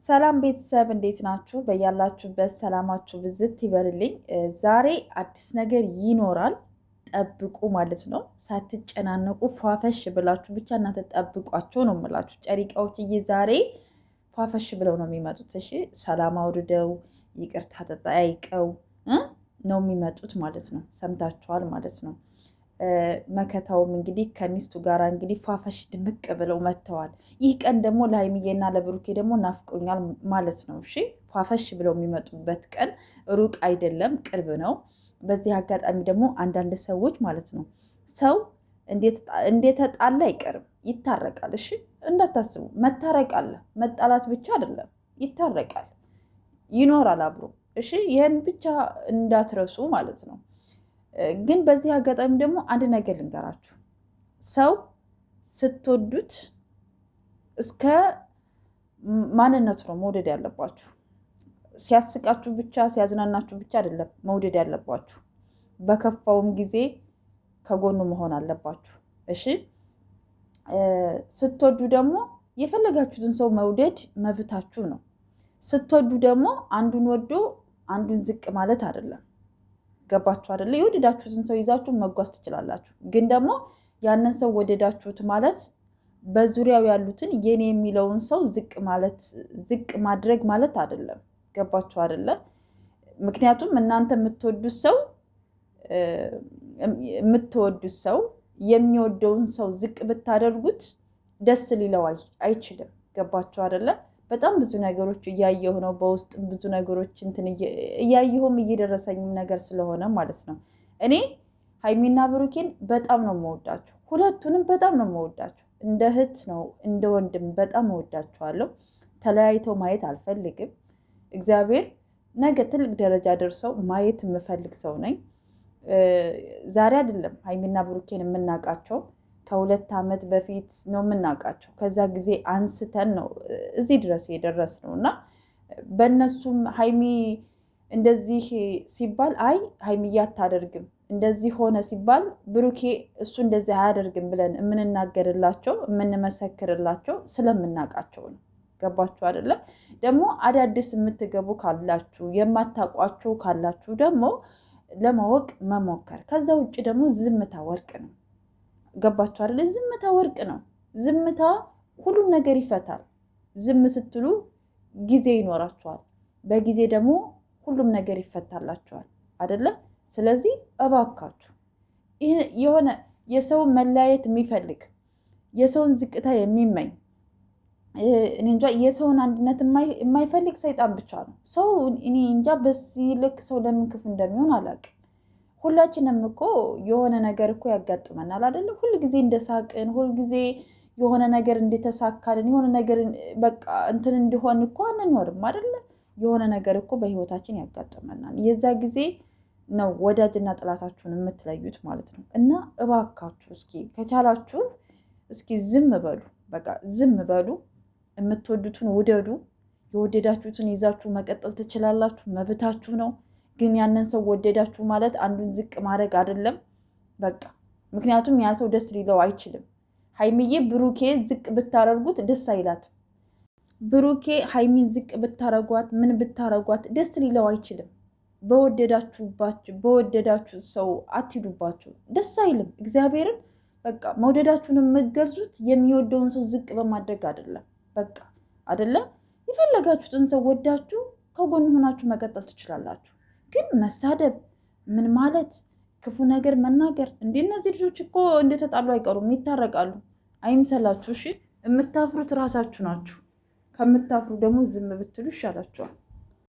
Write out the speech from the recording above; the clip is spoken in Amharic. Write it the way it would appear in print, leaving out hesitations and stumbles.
ሰላም ቤተሰብ እንዴት ናችሁ? በያላችሁበት ሰላማችሁ ብዝት ይበልልኝ። ዛሬ አዲስ ነገር ይኖራል፣ ጠብቁ ማለት ነው። ሳትጨናነቁ ፏፈሽ ብላችሁ ብቻ እናንተ ጠብቋቸው ነው የምላችሁ። ጨሪቃዎችዬ ዛሬ ፏፈሽ ብለው ነው የሚመጡት። እሺ፣ ሰላም አውርደው ይቅርታ ተጠያይቀው ነው የሚመጡት ማለት ነው። ሰምታችኋል ማለት ነው። መከታውም እንግዲህ ከሚስቱ ጋር እንግዲህ ፏፈሽ ድምቅ ብለው መጥተዋል። ይህ ቀን ደግሞ ለሀይሚዬና ለብሩኬ ደግሞ ናፍቆኛል ማለት ነው። እሺ ፏፈሽ ብለው የሚመጡበት ቀን ሩቅ አይደለም፣ ቅርብ ነው። በዚህ አጋጣሚ ደግሞ አንዳንድ ሰዎች ማለት ነው ሰው እንደተጣላ አይቀርም፣ ይታረቃል። እሺ እንዳታስቡ፣ መታረቅ አለ፣ መጣላት ብቻ አይደለም፣ ይታረቃል፣ ይኖራል አብሮ። እሺ ይህን ብቻ እንዳትረሱ ማለት ነው። ግን በዚህ አጋጣሚ ደግሞ አንድ ነገር ልንገራችሁ። ሰው ስትወዱት እስከ ማንነቱ ነው መውደድ ያለባችሁ። ሲያስቃችሁ ብቻ ሲያዝናናችሁ ብቻ አይደለም መውደድ ያለባችሁ። በከፋውም ጊዜ ከጎኑ መሆን አለባችሁ። እሺ ስትወዱ ደግሞ የፈለጋችሁትን ሰው መውደድ መብታችሁ ነው። ስትወዱ ደግሞ አንዱን ወዶ አንዱን ዝቅ ማለት አይደለም። ገባችሁ አይደለ? የወደዳችሁትን ሰው ይዛችሁ መጓዝ ትችላላችሁ። ግን ደግሞ ያንን ሰው ወደዳችሁት ማለት በዙሪያው ያሉትን የኔ የሚለውን ሰው ዝቅ ማድረግ ማለት አይደለም። ገባችሁ አይደለ? ምክንያቱም እናንተ የምትወዱት ሰው የሚወደውን ሰው ዝቅ ብታደርጉት ደስ ሊለው አይችልም። ገባችሁ አይደለ? በጣም ብዙ ነገሮች እያየሁ ነው። በውስጥም ብዙ ነገሮች እያየሁም እየደረሰኝም ነገር ስለሆነ ማለት ነው። እኔ ሀይሚና ብሩኬን በጣም ነው የምወዳቸው። ሁለቱንም በጣም ነው የምወዳቸው። እንደ እህት ነው እንደ ወንድም በጣም እወዳቸዋለሁ። ተለያይተው ማየት አልፈልግም። እግዚአብሔር ነገ ትልቅ ደረጃ ደርሰው ማየት የምፈልግ ሰው ነኝ። ዛሬ አይደለም ሀይሚና ብሩኬን የምናውቃቸው፣ ከ2 ዓመት በፊት ነው የምናውቃቸው። ከዛ ጊዜ አንስተን ነው እዚህ ድረስ የደረስ ነው እና በእነሱም ሀይሚ እንደዚህ ሲባል አይ ሀይሚዬ አታደርግም እንደዚህ ሆነ ሲባል ብሩኬ እሱ እንደዚህ አያደርግም ብለን የምንናገርላቸው የምንመሰክርላቸው ስለምናውቃቸው ነው። ገባችሁ አይደለም? ደግሞ አዳዲስ የምትገቡ ካላችሁ የማታውቋቸው ካላችሁ ደግሞ ለማወቅ መሞከር። ከዛ ውጭ ደግሞ ዝምታ ወርቅ ነው። ገባችሁ አይደለ? ዝምታ ወርቅ ነው። ዝምታ ሁሉን ነገር ይፈታል። ዝም ስትሉ ጊዜ ይኖራችኋል። በጊዜ ደግሞ ሁሉም ነገር ይፈታላችኋል አይደለም? ስለዚህ እባካችሁ የሆነ የሰውን መለያየት የሚፈልግ የሰውን ዝቅታ የሚመኝ እኔ እንጃ የሰውን አንድነት የማይፈልግ ሰይጣን ብቻ ነው። ሰው እኔ እንጃ በዚህ ልክ ሰው ለምን ክፉ እንደሚሆን አላውቅም። ሁላችንም እኮ የሆነ ነገር እኮ ያጋጥመናል አይደለም? ሁልጊዜ እንደሳቅን ሁልጊዜ የሆነ ነገር እንደተሳካልን የሆነ ነገር በቃ እንትን እንዲሆን እኮ አንኖርም አይደለም? የሆነ ነገር እኮ በህይወታችን ያጋጥመናል። የዛ ጊዜ ነው ወዳጅና ጥላታችሁን የምትለዩት ማለት ነው። እና እባካችሁ እስኪ ከቻላችሁ እስኪ ዝም በሉ፣ በቃ ዝም በሉ። የምትወዱትን ውደዱ። የወደዳችሁትን ይዛችሁ መቀጠል ትችላላችሁ፣ መብታችሁ ነው። ግን ያንን ሰው ወደዳችሁ ማለት አንዱን ዝቅ ማድረግ አይደለም። በቃ ምክንያቱም ያ ሰው ደስ ሊለው አይችልም። ሀይሚዬ ብሩኬ ዝቅ ብታረጉት ደስ አይላትም። ብሩኬ ሀይሚን ዝቅ ብታረጓት ምን ብታረጓት ደስ ሊለው አይችልም። በወደዳችሁ ሰው አትሂዱባችሁ፣ ደስ አይልም። እግዚአብሔርን በቃ መውደዳችሁን የምትገልጹት የሚወደውን ሰው ዝቅ በማድረግ አይደለም። በቃ አይደለም። የፈለጋችሁትን ሰው ወዳችሁ ከጎን ሆናችሁ መቀጠል ትችላላችሁ። ግን መሳደብ ምን ማለት ክፉ ነገር መናገር እንዴ! እነዚህ ልጆች እኮ እንደተጣሉ አይቀሩም፣ ይታረቃሉ። አይምሰላችሁ። እሺ የምታፍሩት ራሳችሁ ናችሁ። ከምታፍሩ ደግሞ ዝም ብትሉ ይሻላችኋል።